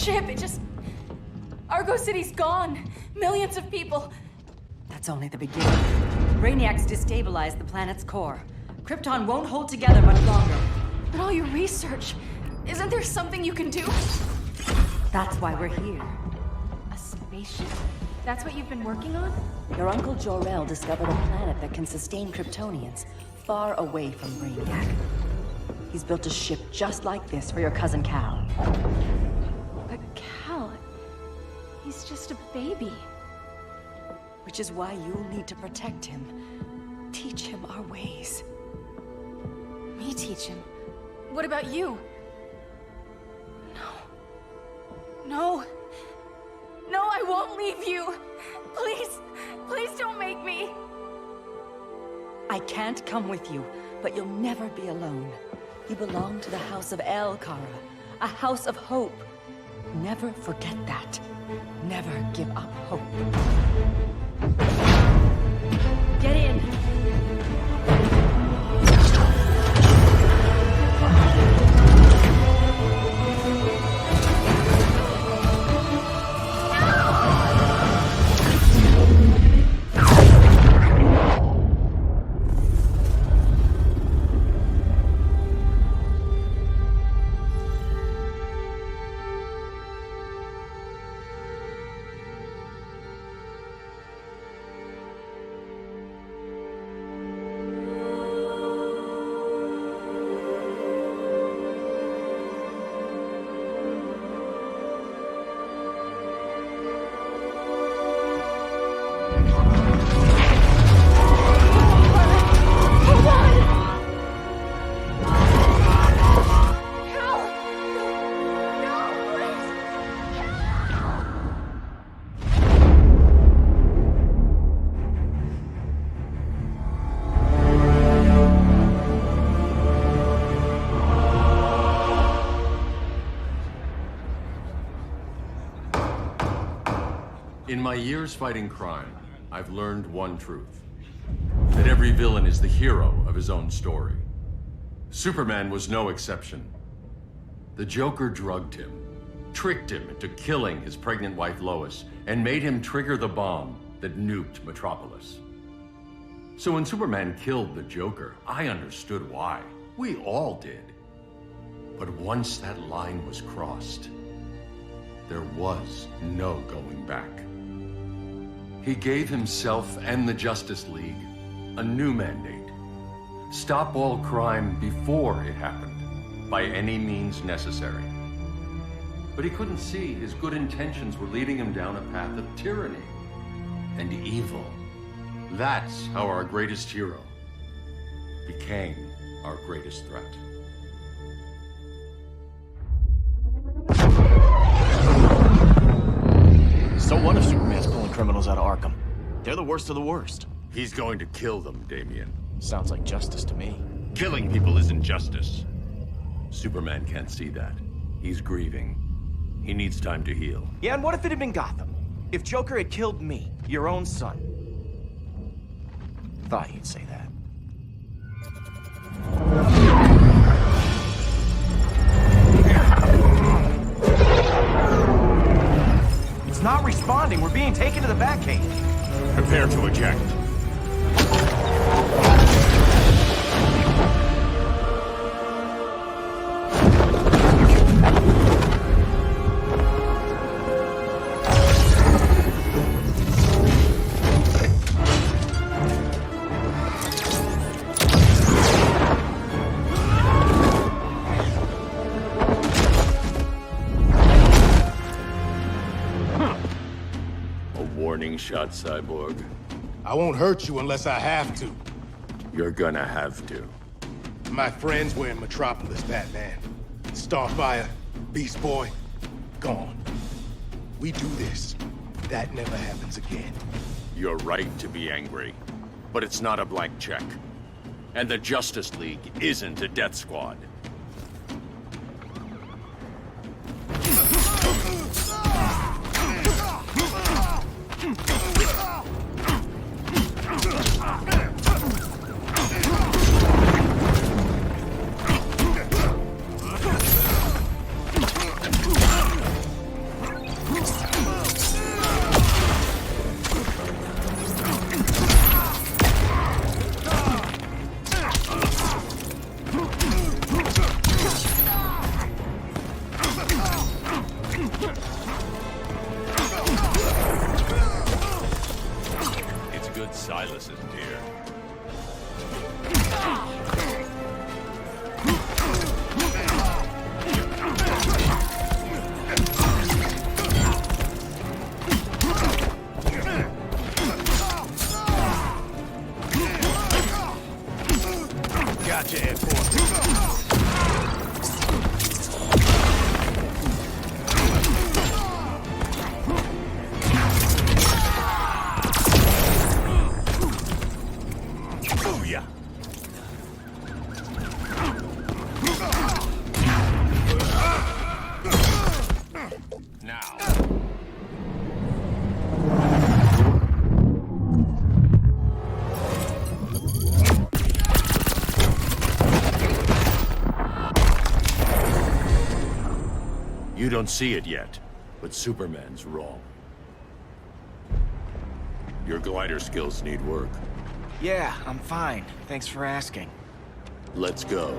ship, Argo City's gone. Millions of people. That's only the beginning. Brainiac's destabilized the planet's core. Krypton won't hold together much longer. But all your research, isn't there something you can do? That's why we're here. A spaceship? That's what you've been working on? Your Uncle Jor-El discovered a planet that can sustain Kryptonians, far away from Brainiac. He's built a ship just like this for your cousin Cal. But Cal... he's just a baby. Which is why you'll need to protect him. Teach him our ways. Me teach him? What about you? No, I won't leave you. Please don't make me. I can't come with you, but you'll never be alone. You belong to the House of El Kara, a house of hope. Never forget that. Never give up hope. Get in! In my years fighting crime, I've learned one truth. That every villain is the hero of his own story. Superman was no exception. The Joker drugged him, tricked him into killing his pregnant wife Lois, and made him trigger the bomb that nuked Metropolis. So when Superman killed the Joker, I understood why. We all did. But once that line was crossed, there was no going back. He gave himself and the Justice League a new mandate. Stop all crime before it happened, by any means necessary. But he couldn't see his good intentions were leading him down a path of tyranny and evil. That's how our greatest hero became our greatest threat. So what if Superman's pulling criminals out of Arkham? They're the worst of the worst. He's going to kill them, Damian. Sounds like justice to me. Killing people isn't justice. Superman can't see that. He's grieving. He needs time to heal. Yeah, and what if it had been Gotham? If Joker had killed me, your own son? Thought you'd say that. It's not responding. We're being taken to the Batcave. Prepare to eject. Shot, Cyborg. I won't hurt you unless I have to. You're gonna have to. My friends were in Metropolis, Batman. Starfire, Beast Boy, gone. We do this. That never happens again. You're right to be angry, but it's not a blank check. And the Justice League isn't a death squad. It's good Silas isn't here. Gotcha, Airport. Booyah! Now. You don't see it yet, but Superman's wrong. Your glider skills need work. Yeah, I'm fine. Thanks for asking. Let's go.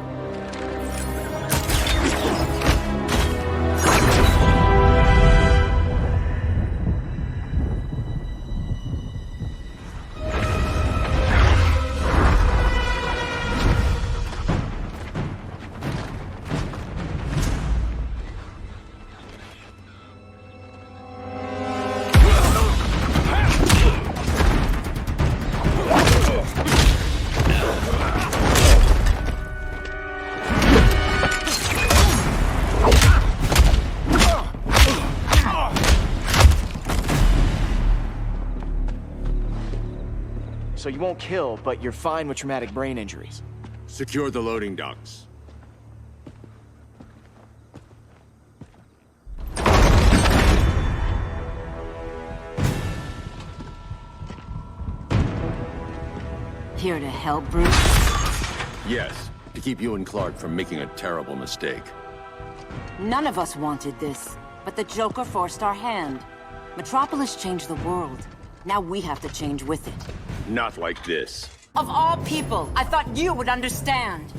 So you won't kill, but you're fine with traumatic brain injuries. Secure the loading docks. Here to help, Bruce? Yes, to keep you and Clark from making a terrible mistake. None of us wanted this, but the Joker forced our hand. Metropolis changed the world. Now we have to change with it. Not like this. Of all people, I thought you would understand.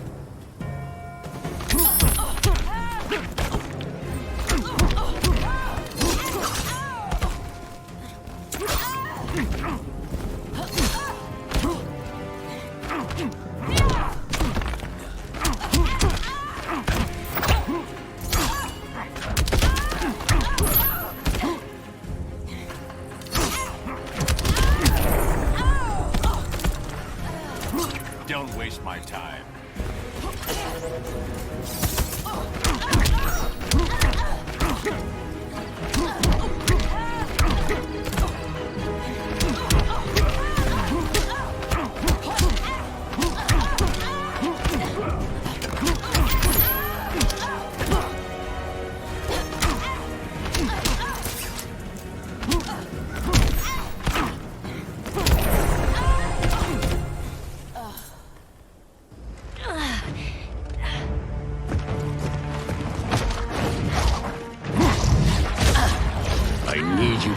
Don't waste my time.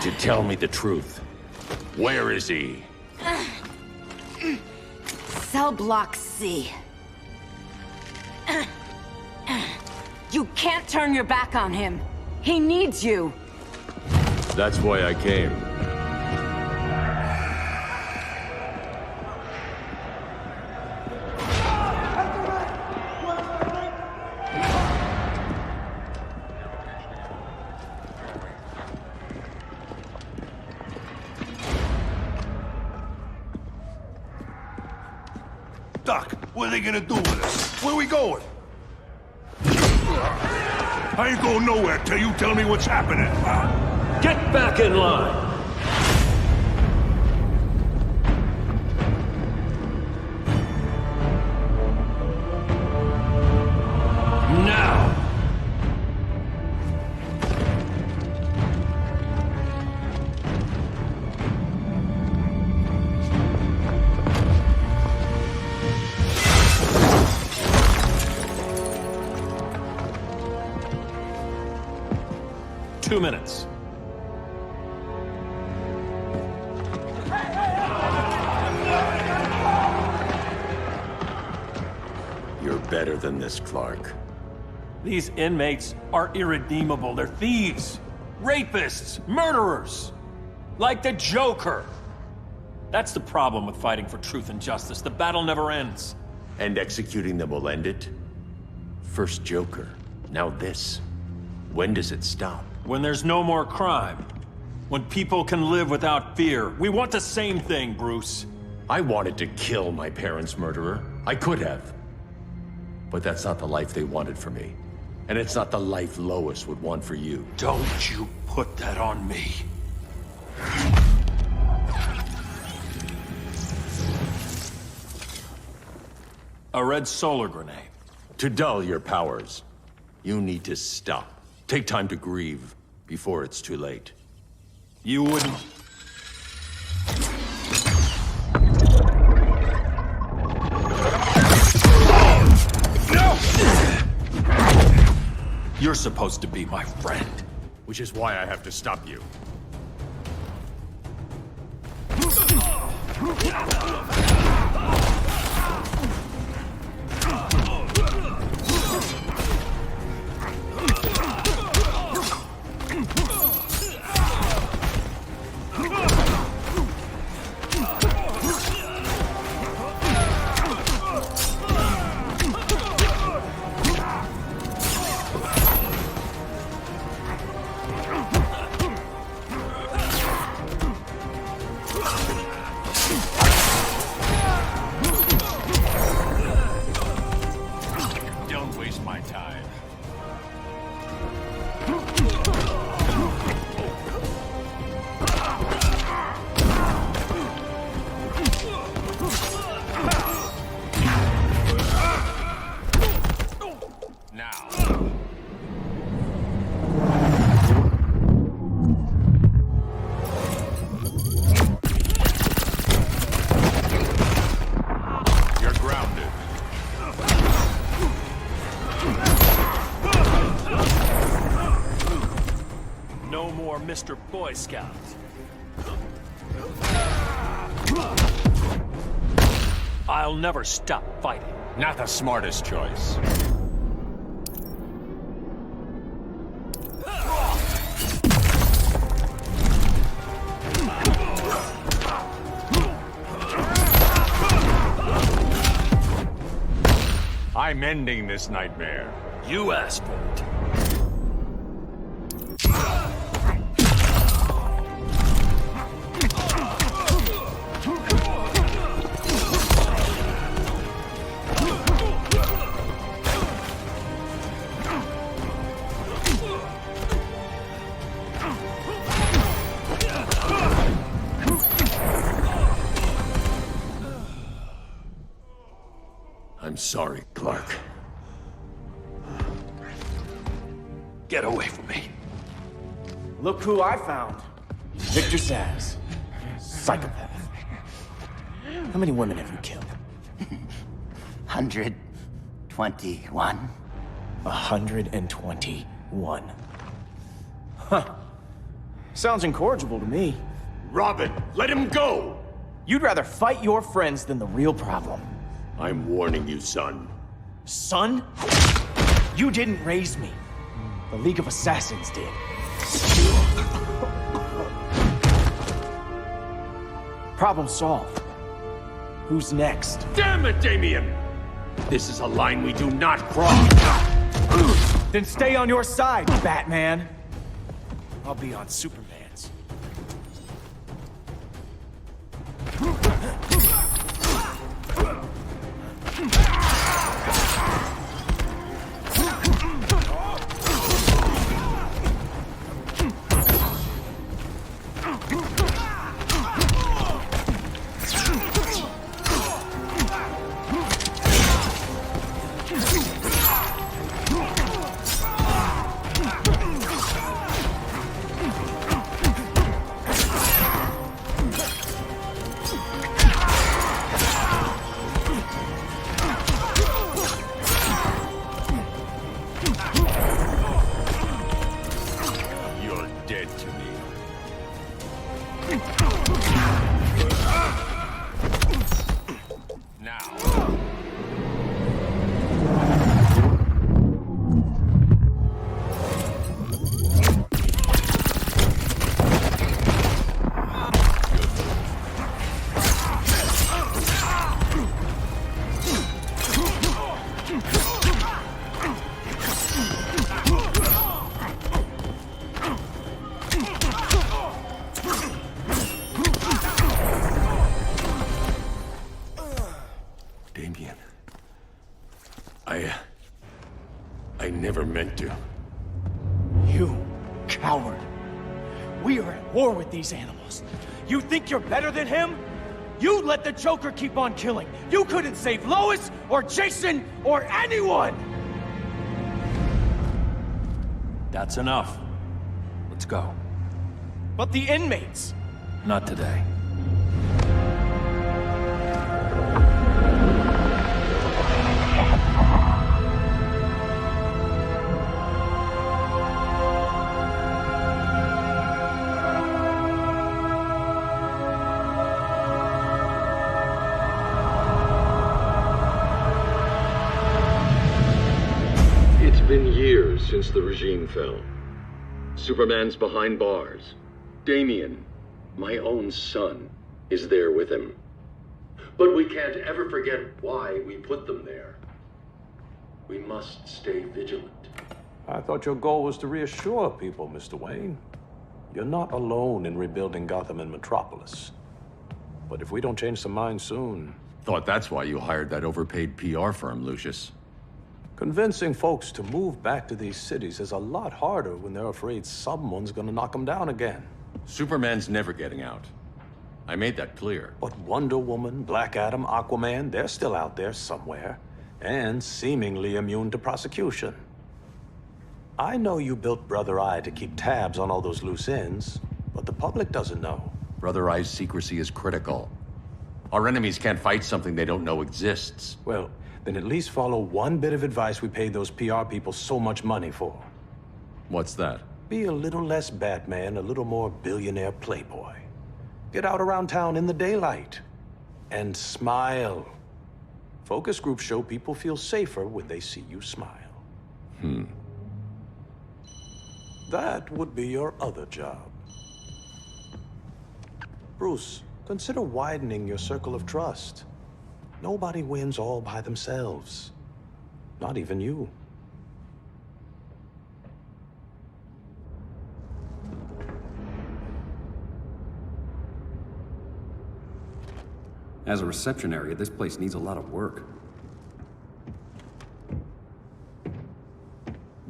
To tell me the truth. Where is he? Cell block C. You can't turn your back on him. He needs you. That's why I came. Doc, what are they gonna do with us? Where we going? I ain't going nowhere till you tell me what's happening. Get back in line! Now! Two minutes. You're better than this, Clark. These inmates are irredeemable. They're thieves, rapists, murderers. Like the Joker. That's the problem with fighting for truth and justice. The battle never ends. And executing them will end it? First Joker, now this. When does it stop? When there's no more crime. When people can live without fear. We want the same thing, Bruce. I wanted to kill my parents' murderer. I could have. But that's not the life they wanted for me. And it's not the life Lois would want for you. Don't you put that on me. A red solar grenade. To dull your powers, you need to stop. Take time to grieve before it's too late. You wouldn't... You're supposed to be my friend. Which is why I have to stop you. Don't waste my time. Now. You're grounded. No more Mr. Boy Scout. I'll never stop fighting. Not the smartest choice. I'm ending this nightmare. You asked for it. I'm sorry, Clark. Get away from me. Look who I found. Victor Saz. Psychopath. How many women have you killed? 121. 121. Huh. Sounds incorrigible to me. Robin, let him go! You'd rather fight your friends than the real problem. I'm warning you, son. Son? You didn't raise me. The League of Assassins did. Problem solved. Who's next? Damn it, Damien! This is a line we do not cross. Then stay on your side, Batman. I'll be on Superman's. meant to. You coward. We are at war with these animals. You think you're better than him? You let the Joker keep on killing. You couldn't save Lois, or Jason, or anyone! That's enough. Let's go. But the inmates! Not today. It's been years since the regime fell. Superman's behind bars. Damien, my own son, is there with him. But we can't ever forget why we put them there. We must stay vigilant. I thought your goal was to reassure people, Mr. Wayne. You're not alone in rebuilding Gotham and Metropolis. But if we don't change some minds soon... Thought that's why you hired that overpaid PR firm, Lucius. Convincing folks to move back to these cities is a lot harder when they're afraid someone's gonna knock them down again. Superman's never getting out. I made that clear. But Wonder Woman, Black Adam, Aquaman, they're still out there somewhere, and seemingly immune to prosecution. I know you built Brother Eye to keep tabs on all those loose ends, but the public doesn't know. Brother Eye's secrecy is critical. Our enemies can't fight something they don't know exists. Well, then at least follow one bit of advice we paid those PR people so much money for. What's that? Be a little less Batman, a little more billionaire playboy. Get out around town in the daylight. And smile. Focus groups show people feel safer when they see you smile. That would be your other job. Bruce, consider widening your circle of trust. Nobody wins all by themselves. Not even you. As a reception area, this place needs a lot of work.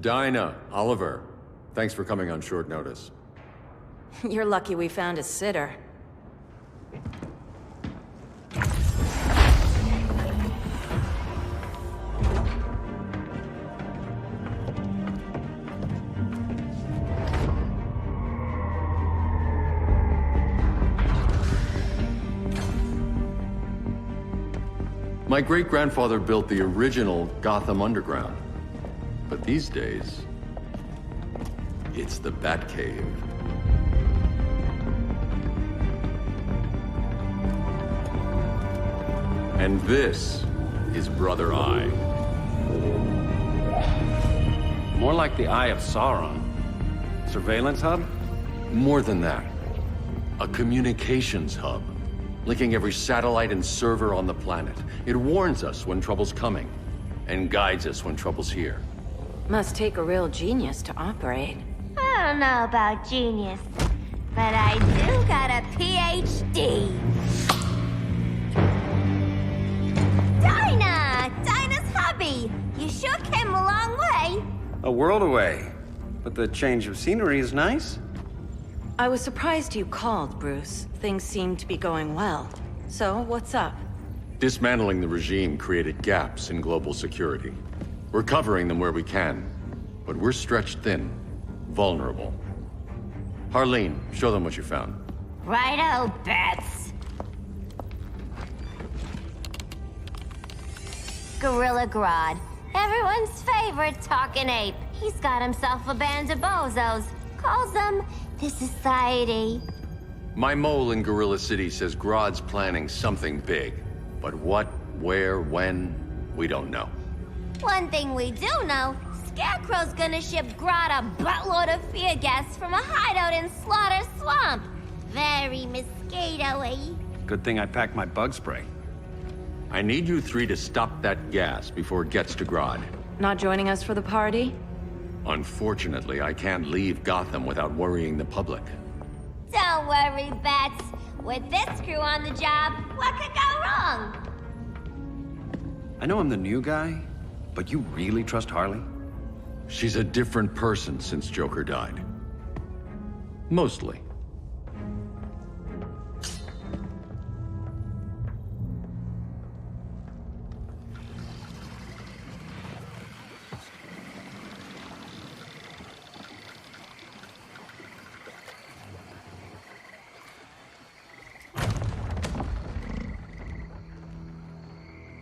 Dinah, Oliver, thanks for coming on short notice. You're lucky we found a sitter. My great-grandfather built the original Gotham Underground. But these days, it's the Batcave. And this is Brother Eye. More like the Eye of Sauron. Surveillance hub? More than that. A communications hub, linking every satellite and server on the planet. It warns us when trouble's coming, and guides us when trouble's here. Must take a real genius to operate. I don't know about genius, but I do got a PhD. Dinah's hubby! You sure came a long way. A world away. But the change of scenery is nice. I was surprised you called, Bruce. Things seem to be going well. So, what's up? Dismantling the regime created gaps in global security. We're covering them where we can, but we're stretched thin, vulnerable. Harleen, show them what you found. Righto, Bats. Gorilla Grodd. Everyone's favorite talking ape. He's got himself a band of bozos. Calls them the Society. My mole in Gorilla City says Grodd's planning something big. But what, where, when, we don't know. One thing we do know, Scarecrow's gonna ship Grodd a buttload of fear gas from a hideout in Slaughter Swamp. Very mosquito-y. Good thing I packed my bug spray. I need you three to stop that gas before it gets to Grodd. Not joining us for the party? Unfortunately, I can't leave Gotham without worrying the public. Don't worry, Bats. With this crew on the job, what could go wrong? I know I'm the new guy, but you really trust Harley? She's a different person since Joker died. Mostly.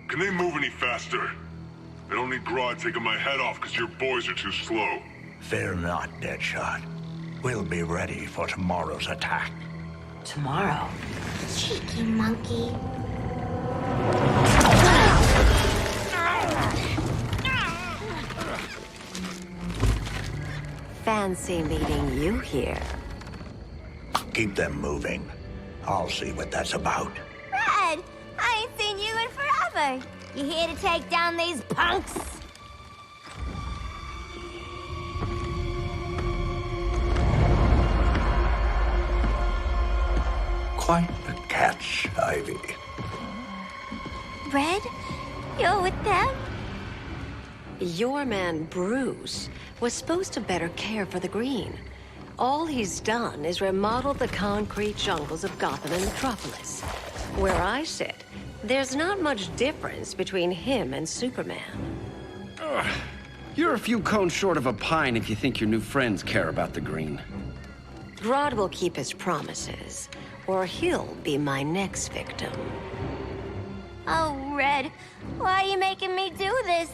Can they move any faster? I don't need Grodd taking my head off because your boys are too slow. Fear not, Deadshot. We'll be ready for tomorrow's attack. Tomorrow? Cheeky monkey. Fancy meeting you here. Keep them moving. I'll see what that's about. Red, I ain't seen you in forever. You here to take down these punks? Quite the catch, Ivy. Red, you're with them? Your man, Bruce, was supposed to better care for the Green. All he's done is remodel the concrete jungles of Gotham and Metropolis. Where I sit, there's not much difference between him and Superman. You're a few cones short of a pine if you think your new friends care about the Green. Grodd will keep his promises, or he'll be my next victim. Oh, Red, why are you making me do this?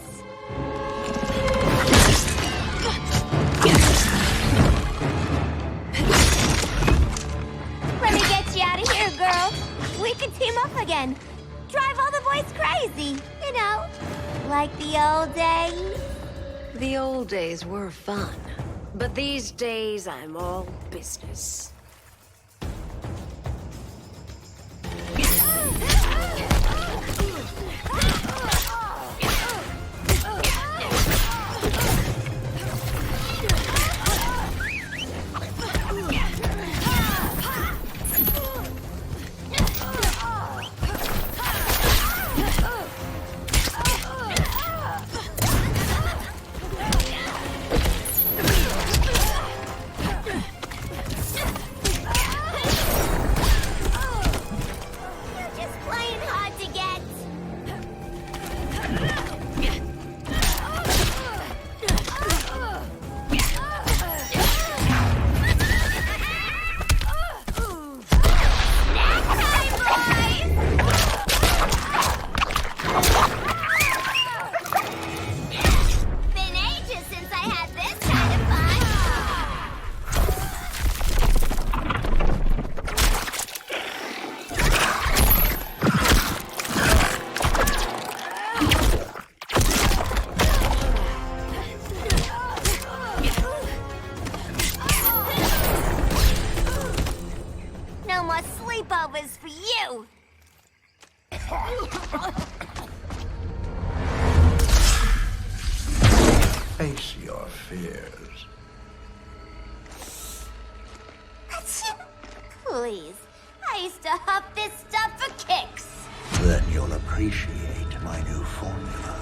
Let me get you out of here, girl. We can team up again. Drive all the boys crazy, you know, like the old days. The old days were fun, but these days I'm all business. sleepovers for you! Face your fears. Please, I used to huff this stuff for kicks. Then you'll appreciate my new formula.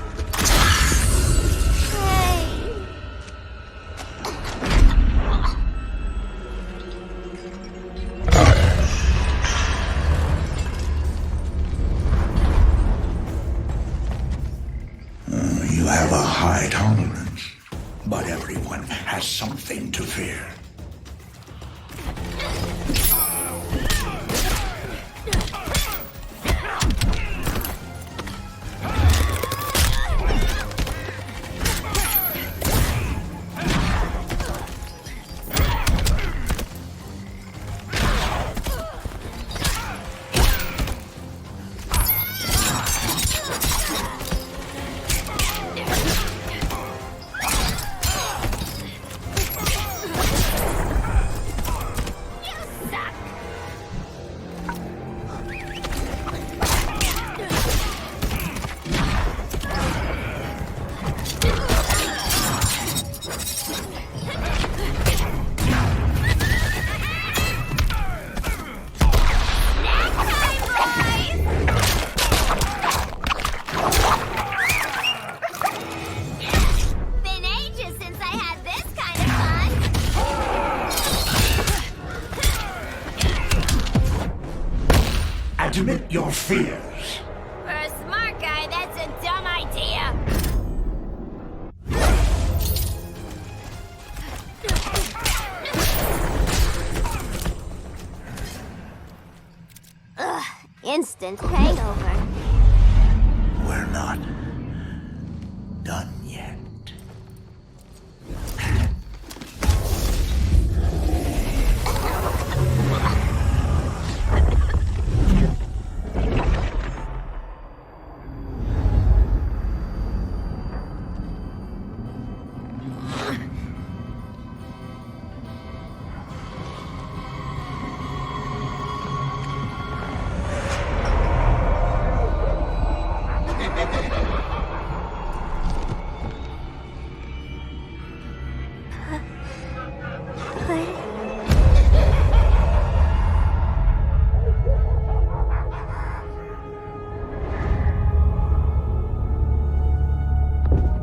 Hey. You have a high tolerance, but everyone has something to fear. Admit your fears. For a smart guy, that's a dumb idea. Ugh, instant hangover. We're not done yet.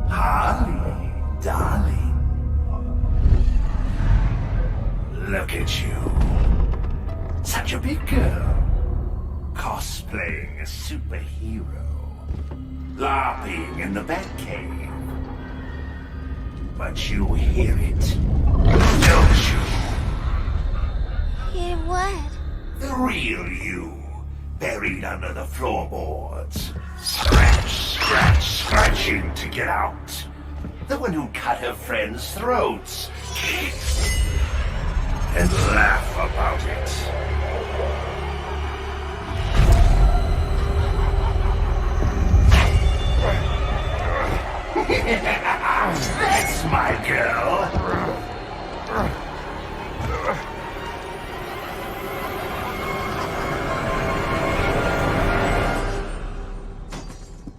Holly, darling. Look at you. Such a big girl. Cosplaying a superhero. LARPing in the Batcave. But you hear it, don't you? Hear what? The real you, buried under the floorboards. Scratch, scratch, scratching to get out. The one who cut her friends' throats. And laugh about it. That's my girl.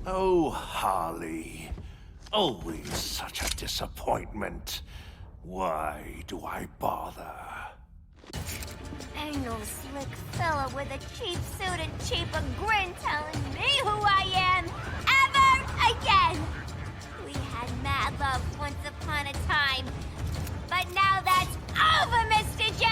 Oh, Harley. Always such a disappointment. Why do I bother? Ain't no slick fella with a cheap suit and cheaper grin telling me who I am ever again. We had mad love once upon a time, but now that's over, Mr. J.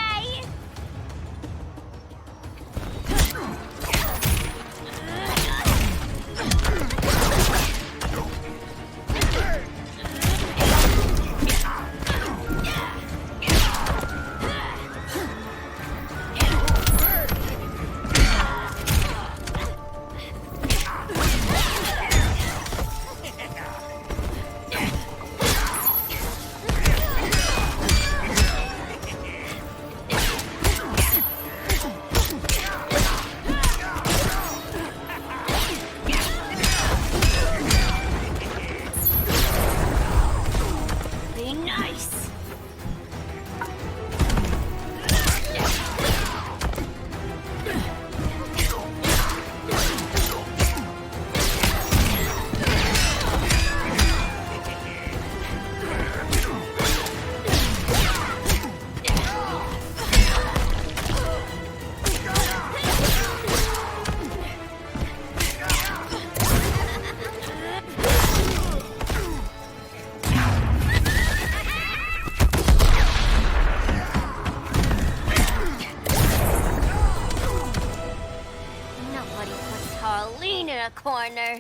Corner.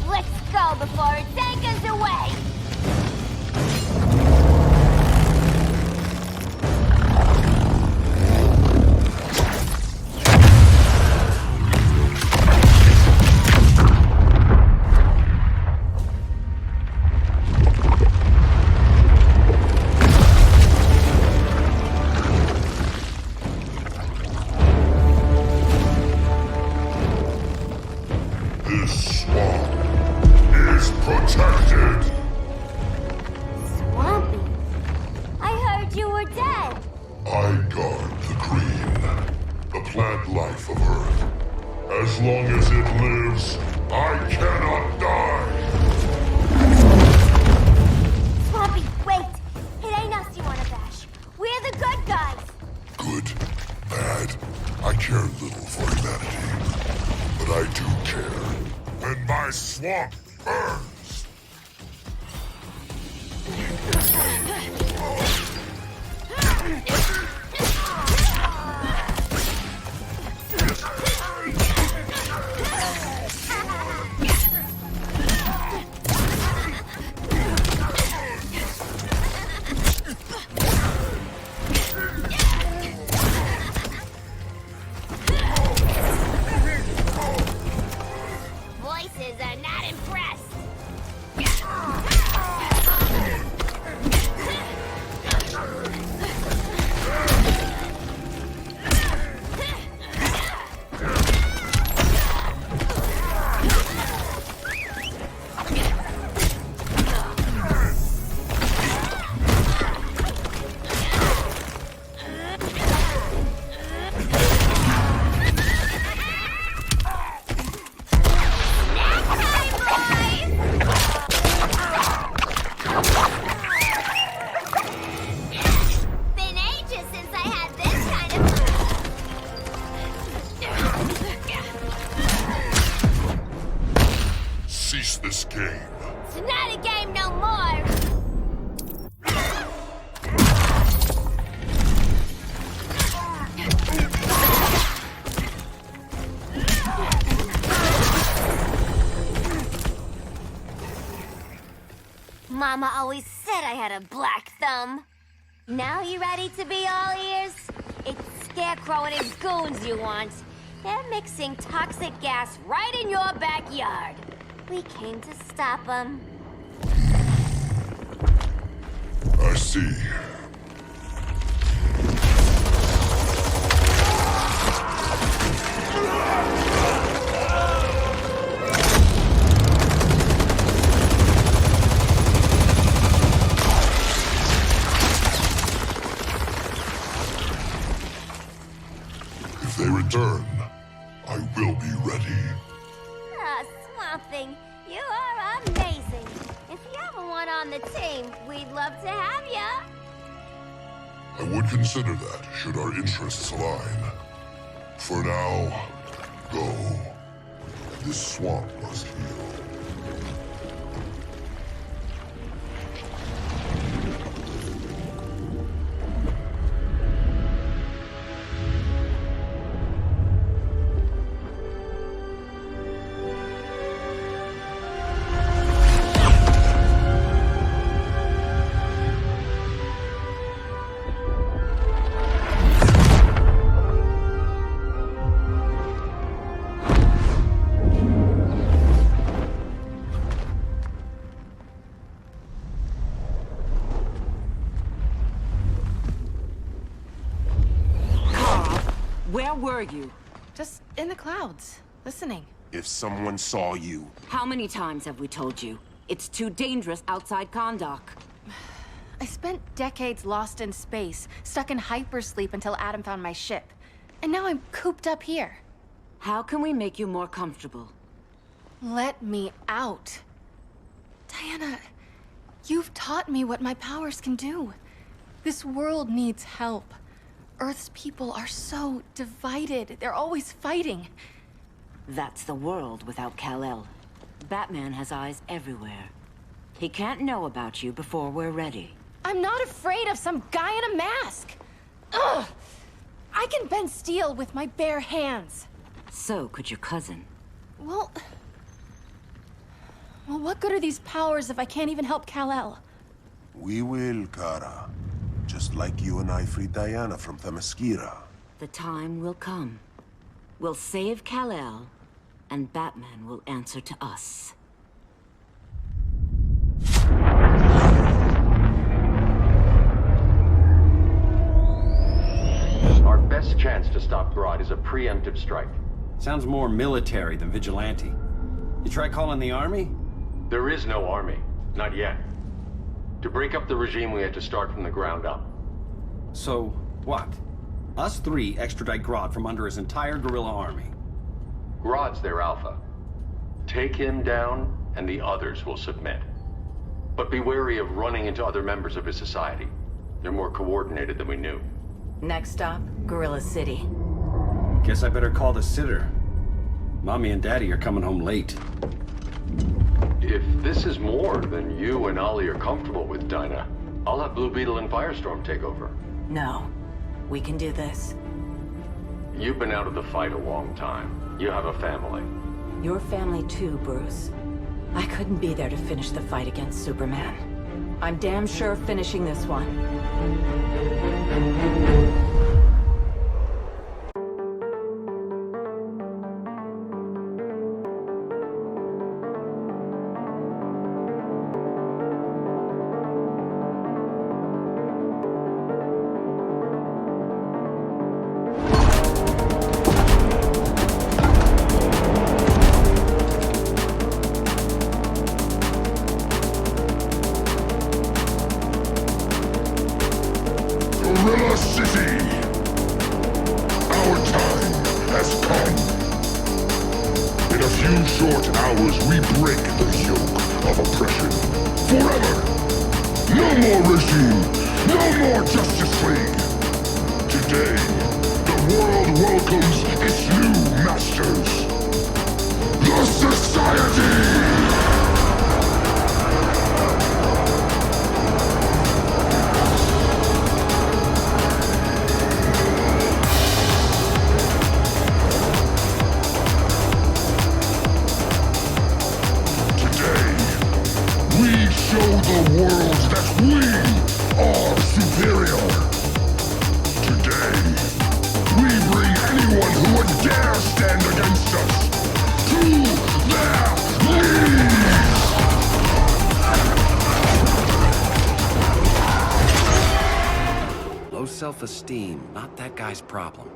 Let's go before it takes us away! This swamp is protected. no more! Mama always said I had a black thumb. Now you ready to be all ears? It's Scarecrow and his goons you want. They're mixing toxic gas right in your backyard. We came to stop them. I see. If they return, I will be ready. Ah, Swamp Thing, you are amazing. If you ever want on the team, we'd love to have ya. I would consider that, should our interests align. For now, go. This swamp must heal. Where were you? Just in the clouds, listening. If someone saw you... How many times have we told you? It's too dangerous outside Kahndaq. I spent decades lost in space, stuck in hypersleep until Adam found my ship. And now I'm cooped up here. How can we make you more comfortable? Let me out. Diana, you've taught me what my powers can do. This world needs help. Earth's people are so divided. They're always fighting. That's the world without Kal-El. Batman has eyes everywhere. He can't know about you before we're ready. I'm not afraid of some guy in a mask. Ugh! I can bend steel with my bare hands. So could your cousin. Well, what good are these powers if I can't even help Kal-El? We will, Kara. Just like you and I freed Diana from Themyscira. The time will come. We'll save Kal-El, and Batman will answer to us. Our best chance to stop Grodd is a preemptive strike. Sounds more military than vigilante. You try calling the army? There is no army. Not yet. To break up the regime, we had to start from the ground up. So, what? Us three extradite Grodd from under his entire guerrilla army. Grodd's their alpha. Take him down, and the others will submit. But be wary of running into other members of his society. They're more coordinated than we knew. Next stop, Gorilla City. Guess I better call the sitter. Mommy and Daddy are coming home late. If this is more than you and Ollie are comfortable with, Dinah, I'll have Blue Beetle and Firestorm take over. No. We can do this. You've been out of the fight a long time. You have a family. Your family too, Bruce. I couldn't be there to finish the fight against Superman. I'm damn sure finishing this one. Gorilla City! Our time has come. In a few short hours, we break the yoke of oppression. Forever! No more regime! No more Justice League! Today, the world welcomes its new masters. The Society! We show the world that we are superior. Today, we bring anyone who would dare stand against us to their knees! Low self-esteem, not that guy's problem.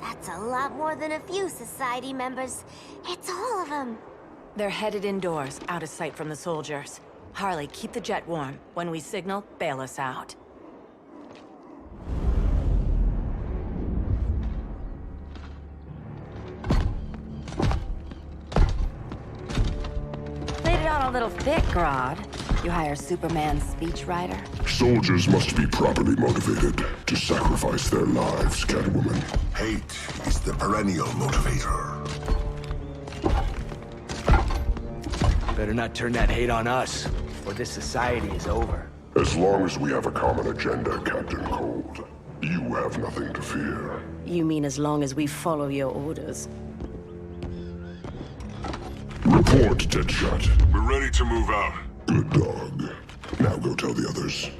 That's a lot more than a few society members. It's all of them. They're headed indoors, out of sight from the soldiers. Harley, keep the jet warm. When we signal, bail us out. Played it on a little thick, Grodd. You hire Superman's speechwriter? Soldiers must be properly motivated to sacrifice their lives, Catwoman. Hate is the perennial motivator. Better not turn that hate on us, or this society is over. As long as we have a common agenda, Captain Cold, you have nothing to fear. You mean as long as we follow your orders? Report, Deadshot. We're ready to move out. Good dog. Now go tell the others.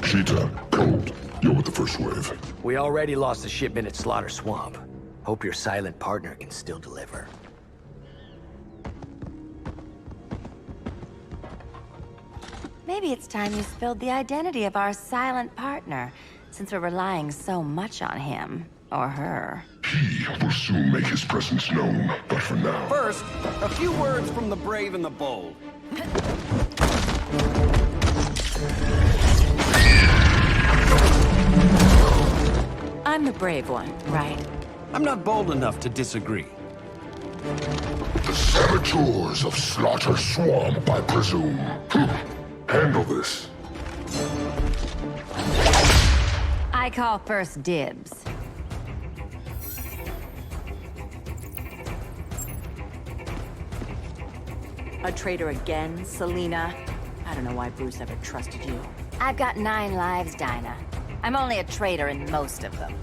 Cheetah, Cold, you're with the first wave. We already lost a shipment at Slaughter Swamp. Hope your silent partner can still deliver. Maybe it's time you spilled the identity of our silent partner, since we're relying so much on him. Or her. He will soon make his presence known, but for now... First, a few words from the brave and the bold. I'm the brave one, right? I'm not bold enough to disagree. The saboteurs of Slaughter Swamp, I presume. Handle this. I call first dibs. A traitor again, Selina? I don't know why Bruce ever trusted you. I've got 9 lives, Dinah. I'm only a traitor in most of them.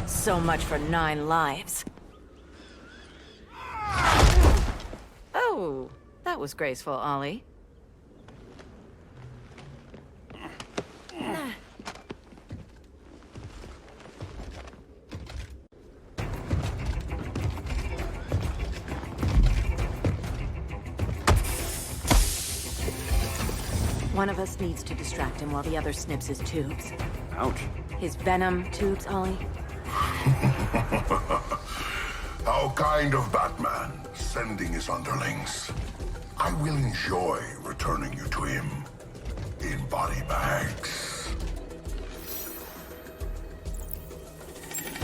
So much for 9 lives. Oh, that was graceful, Ollie. One of us needs to distract him while the other snips his tubes. Ouch. His venom tubes, Ollie. How kind of Batman, sending his underlings. I will enjoy returning you to him in body bags.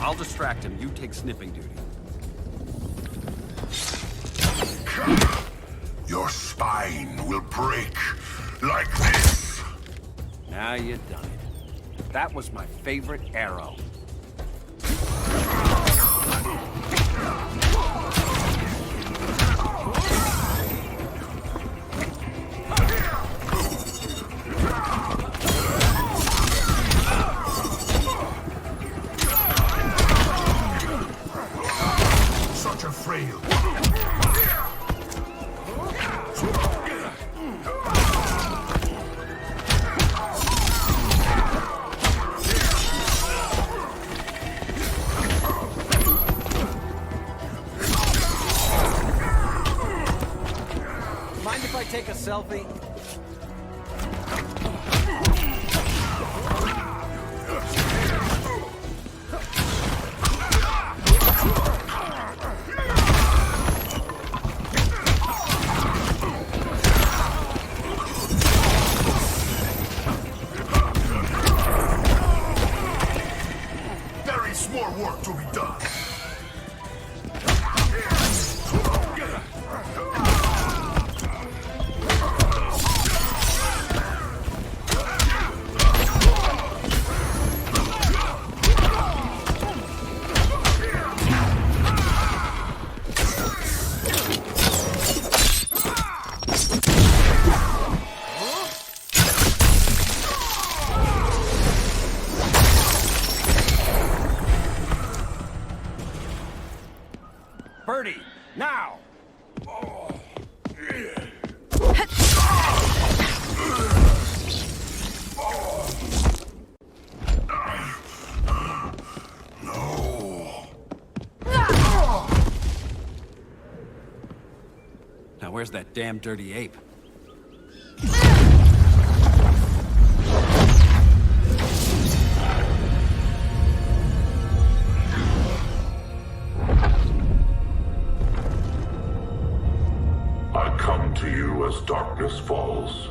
I'll distract him. You take sniffing duty. Your spine will break like this. Now you've done it. That was my favorite arrow. Such a frail. if I take a selfie? There is more work to be done. Birdie, now! Now where's that damn dirty ape? I come to you as darkness falls.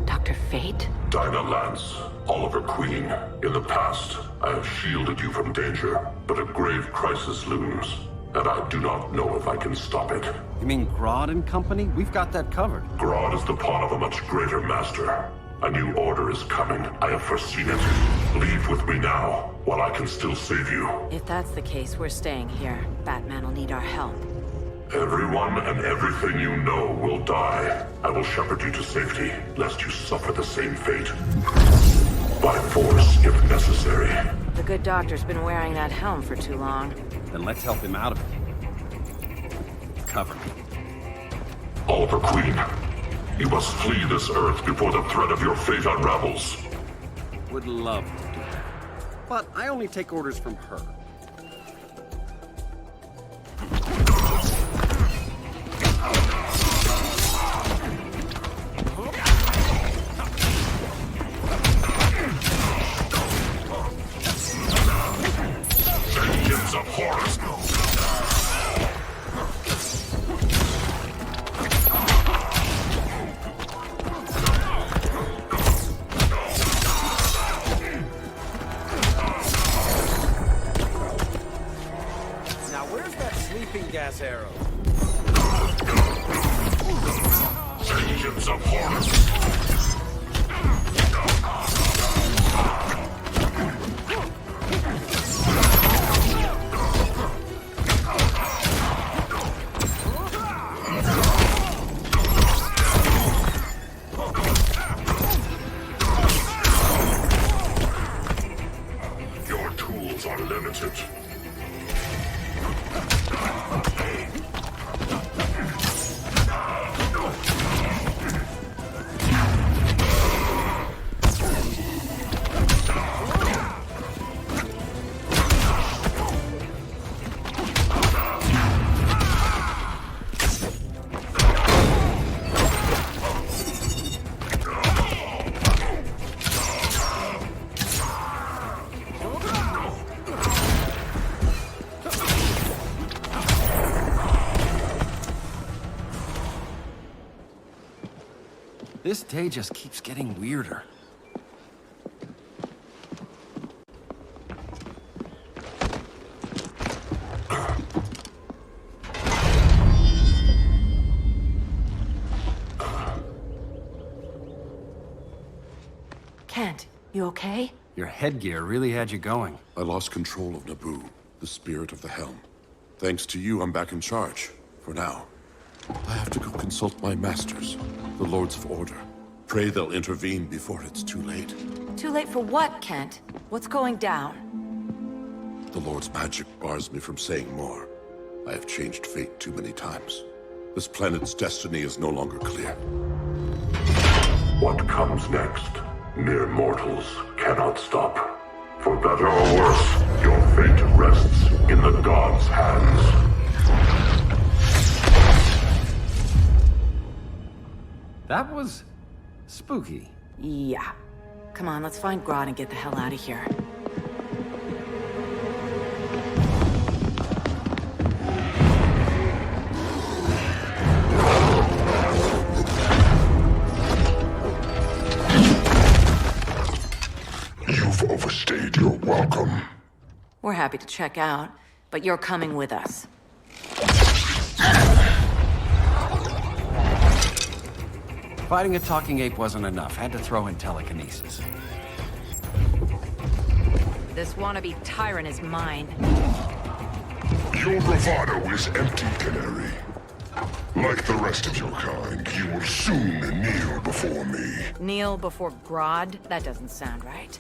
Dr. Fate? Dinah Lance, Oliver Queen. In the past, I have shielded you from danger, but a grave crisis looms, and I do not know if I can stop it. You mean Grodd and company? We've got that covered. Grodd is the pawn of a much greater master. A new order is coming. I have foreseen it. Leave with me now, while I can still save you. If that's the case, we're staying here. Batman will need our help. Everyone and everything you know will die. I will shepherd you to safety, lest you suffer the same fate. By force, if necessary. The good doctor's been wearing that helm for too long. Then let's help him out of it. Cover me. Oliver Queen, you must flee this Earth before the threat of your fate unravels. Would love to do that. But I only take orders from her. Vengeance of horrors. Now where's that sleeping gas arrow? Vengeance of horrors. Your tools are limited. This day just keeps getting weirder. Kent, you okay? Your headgear really had you going. I lost control of Naboo, the spirit of the helm. Thanks to you, I'm back in charge. For now. I have to go consult my masters, the Lords of Order. Pray they'll intervene before it's too late. Too late for what, Kent? What's going down? The Lord's magic bars me from saying more. I have changed fate too many times. This planet's destiny is no longer clear. What comes next, mere mortals cannot stop. For better or worse, your fate rests in the gods' hands. That was... spooky. Yeah. Come on, let's find Grodd and get the hell out of here. You've overstayed your welcome. We're happy to check out, but you're coming with us. Fighting a talking ape wasn't enough. Had to throw in telekinesis. This wannabe tyrant is mine. Your bravado is empty, Canary. Like the rest of your kind, you will soon kneel before me. Kneel before Grodd? That doesn't sound right.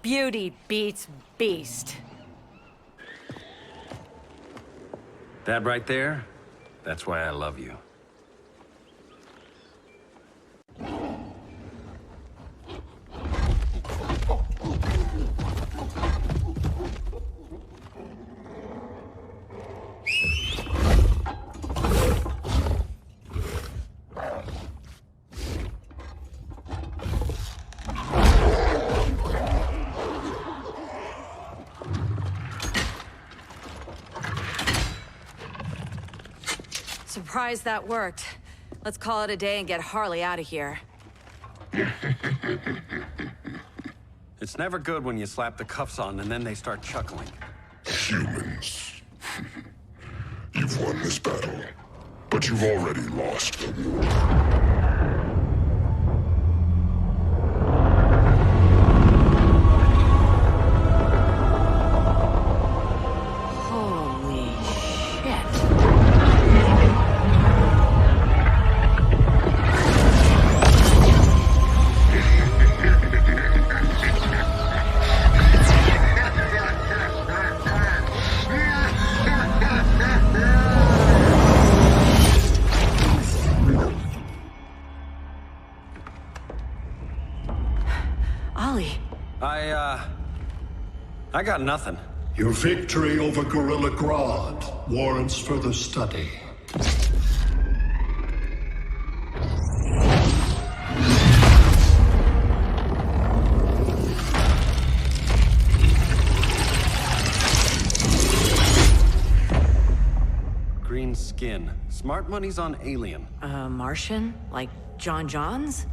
Beauty beats beast. That right there, that's why I love you. Surprised that worked. Let's call it a day and get Harley out of here. It's never good when you slap the cuffs on and then they start chuckling. Humans. You've won this battle, but you've already lost the war. I got nothing. Your victory over Gorilla Grodd warrants further study. Green skin. Smart money's on alien. Martian? Like John Johns?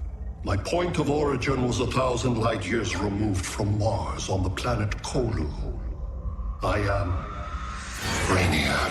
My point of origin was 1,000 light years removed from Mars on the planet Kolu. I am Brainiac.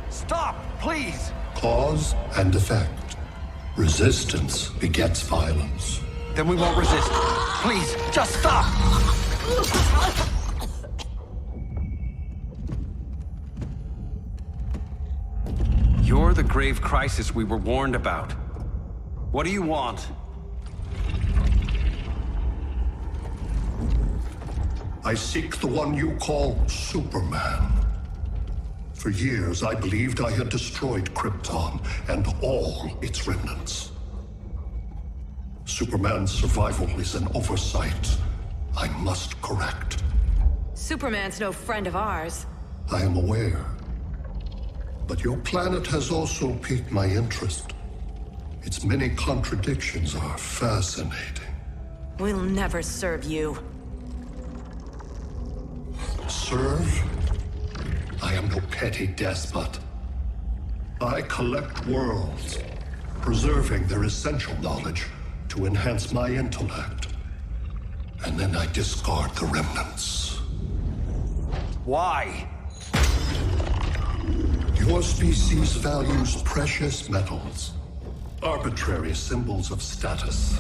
Stop, please! Cause and effect. Resistance begets violence. Then we won't resist. Please, just stop! You're the grave crisis we were warned about. What do you want? I seek the one you call Superman. For years, I believed I had destroyed Krypton and all its remnants. Superman's survival is an oversight I must correct. Superman's no friend of ours. I am aware. But your planet has also piqued my interest. Its many contradictions are fascinating. We'll never serve you. Serve? I am no petty despot. I collect worlds, preserving their essential knowledge to enhance my intellect. And then I discard the remnants. Why? Your species values precious metals, arbitrary symbols of status.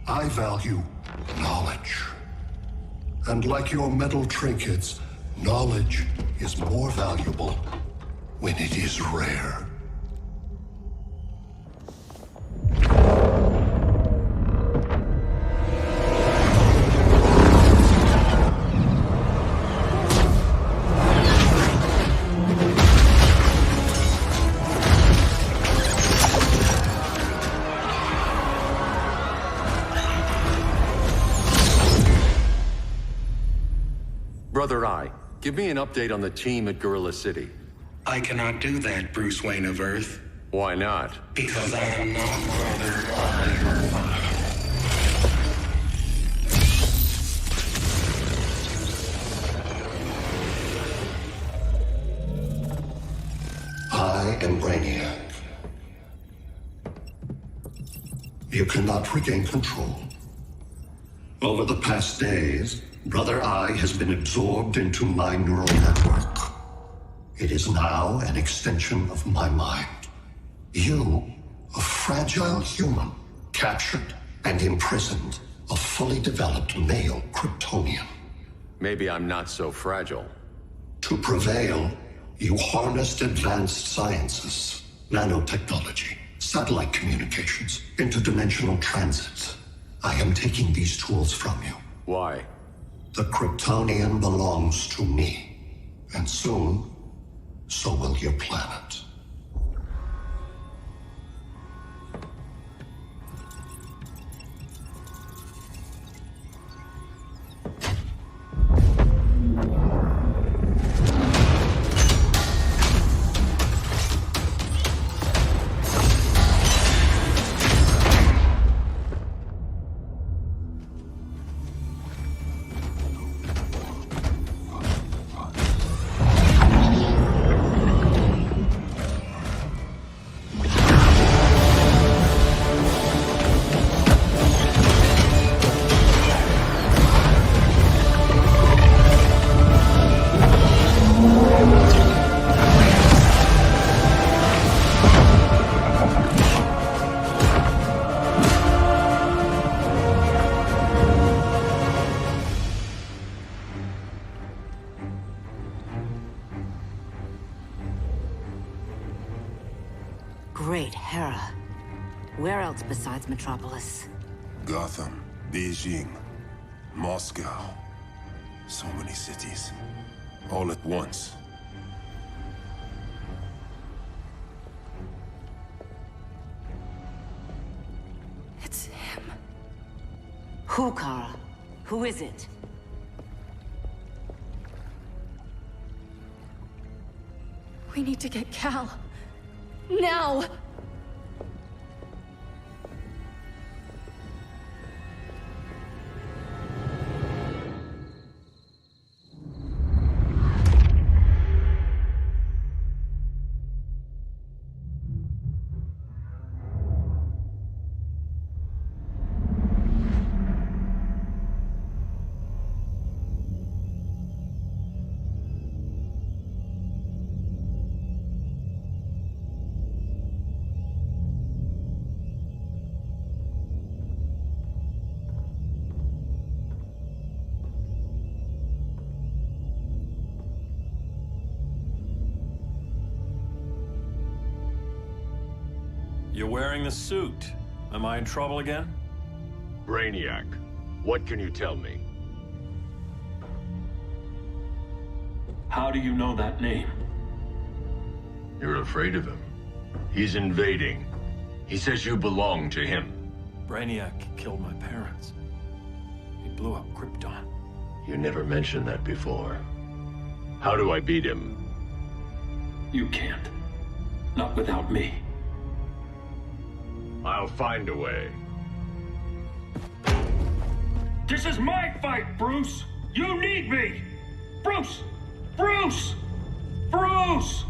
I value knowledge. And like your metal trinkets, knowledge is more valuable when it is rare. Brother Eye, give me an update on the team at Gorilla City. I cannot do that, Bruce Wayne of Earth. Why not? Because I am not Brother Eye. I am Brainiac. You cannot regain control. Over the past days, Brother Eye has been absorbed into my neural network. It is now an extension of my mind. You, a fragile human, captured and imprisoned a fully developed male Kryptonian. Maybe I'm not so fragile. To prevail, you harnessed advanced sciences, nanotechnology, satellite communications, interdimensional transit. I am taking these tools from you. Why? The Kryptonian belongs to me. And soon, so will your planet. Great Hera. Where else besides Metropolis? Gotham, Beijing, Moscow. So many cities. All at once. It's him. Who, Kara? Who is it? We need to get Cal. Now! You're wearing the suit. Am I in trouble again? Brainiac, what can you tell me? How do you know that name? You're afraid of him. He's invading. He says you belong to him. Brainiac killed my parents. He blew up Krypton. You never mentioned that before. How do I beat him? You can't. Not without me. I'll find a way. This is my fight, Bruce! You need me! Bruce! Bruce! Bruce!